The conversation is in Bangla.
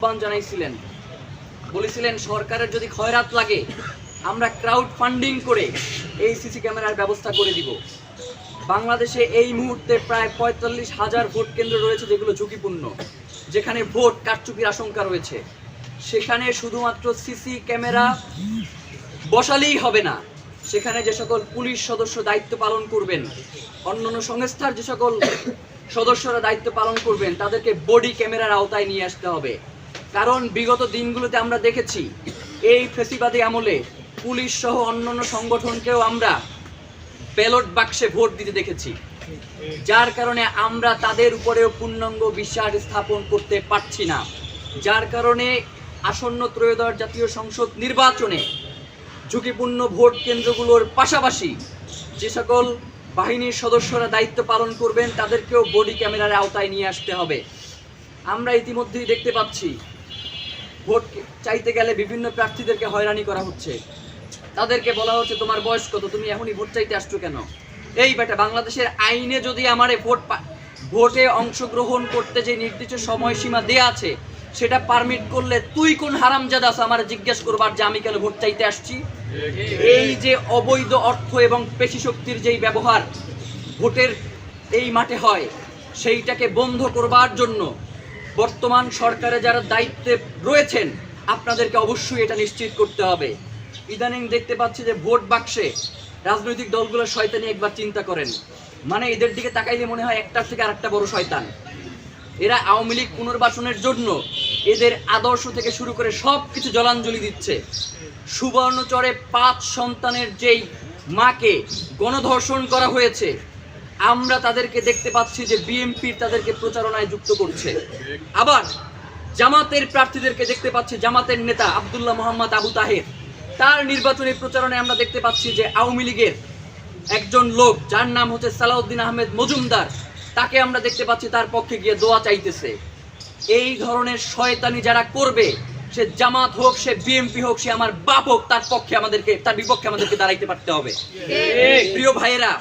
আহ্বান জানাইছিলেন, বলেছিলেন সরকারের যদি খয়রাত লাগে আমরা ক্রাউড ফান্ডিং করে এই সিসি ক্যামেরার ব্যবস্থা করে দিব। বাংলাদেশে এই মুহূর্তে প্রায় ৪৫,০০০ ভোট কেন্দ্র রয়েছে যেগুলো ঝুঁকিপূর্ণ, যেখানে ভোট কারচুপির আশঙ্কা রয়েছে। সেখানে শুধুমাত্র সিসি ক্যামেরা বসালেই হবে না, সেখানে যে সকল পুলিশ সদস্য দায়িত্ব পালন করবেন, অন্যান্য সংস্থার যে সকল সদস্যরা দায়িত্ব পালন করবেন, তাদেরকে বডি ক্যামেরার আওতায় নিয়ে আসতে হবে। কারণ বিগত দিনগুলোতে আমরা দেখেছি এই ফ্যাসিবাদী আমলে পুলিশ সহ অন্যান্য সংগঠনকেও আমরা ব্যালট বাক্সে ভোট দিতে দেখেছি, যার কারণে আমরা তাদের উপরেও পূর্ণাঙ্গ বিশ্বাস স্থাপন করতে পারছি না। যার কারণে আসন্ন ত্রয়োদশ জাতীয় সংসদ নির্বাচনে ঝুঁকিপূর্ণ ভোট কেন্দ্রগুলোর পাশাপাশি যে সকল বাহিনীর সদস্যরা দায়িত্ব পালন করবেন তাদেরকেও বডি ক্যামেরার আওতায় নিয়ে আসতে হবে। আমরা ইতিমধ্যেই দেখতে পাচ্ছি ভোট চাইতে গেলে বিভিন্ন প্রার্থীদেরকে হয়রানি করা হচ্ছে। তাদেরকে বলা হচ্ছে তোমার বয়স কত, তুমি এখনই ভোট চাইতে আসছো কেন? এই বেটা, বাংলাদেশের আইনে যদি আমারে ভোটে অংশগ্রহণ করতে যে নির্দিষ্ট সময়সীমা দেয়া আছে সেটা পারমিট করলে তুই কোন হারামজাদা আছ আমার জিজ্ঞেস করবার যে আমি কেন ভোট চাইতে আসছি? এই যে অবৈধ অর্থ এবং পেশি শক্তির যেই ব্যবহার ভোটের এই মাঠে হয়, সেইটাকে বন্ধ করবার জন্য বর্তমান সরকারে যারা দায়িত্বে রয়েছেন আপনাদেরকে অবশ্যই এটা নিশ্চিত করতে হবে। ইদানিং দেখতে পাচ্ছি যে ভোট বাক্সে রাজনৈতিক দলগুলোর শয়তানি একবার চিন্তা করেন, মানে এদের দিকে তাকাইলে মনে হয় একটার থেকে আরেকটা বড় শয়তান। এরা আওয়ামী লীগ পুনর্বাসনের জন্য এদের আদর্শ থেকে শুরু করে সব কিছু জলাঞ্জলি দিচ্ছে। সুবর্ণচরে 5 সন্তানের যেই মাকে গণধর্ষণ করা হয়েছে, আমরা তাদেরকে দেখতে পাচ্ছি যে বিএনপি তাদেরকে প্রচারণায় যুক্ত করছে। আবার জামাতের প্রার্থীদেরকে দেখতে পাচ্ছি, জামাতের নেতা আব্দুল্লাহ মোহাম্মদ আবু তাহের, তার নির্বাচনী প্রচারণায় আমরা দেখতে পাচ্ছি যে আওয়ামী লীগের একজন লোক যার নাম হচ্ছে সালাউদ্দিন আহমেদ মজুমদার, তাকে আমরা দেখতে পাচ্ছি তার পক্ষে গিয়ে দোয়া চাইতেছে। এই ধরনের শয়তানি যারা করবে, সে জামাত হোক, সে বিএনপি হোক, সে আমার বাপ হোক, তার বিপক্ষে আমাদেরকে দাঁড়াইতে পারতে হবে। প্রিয় ভাইয়েরা,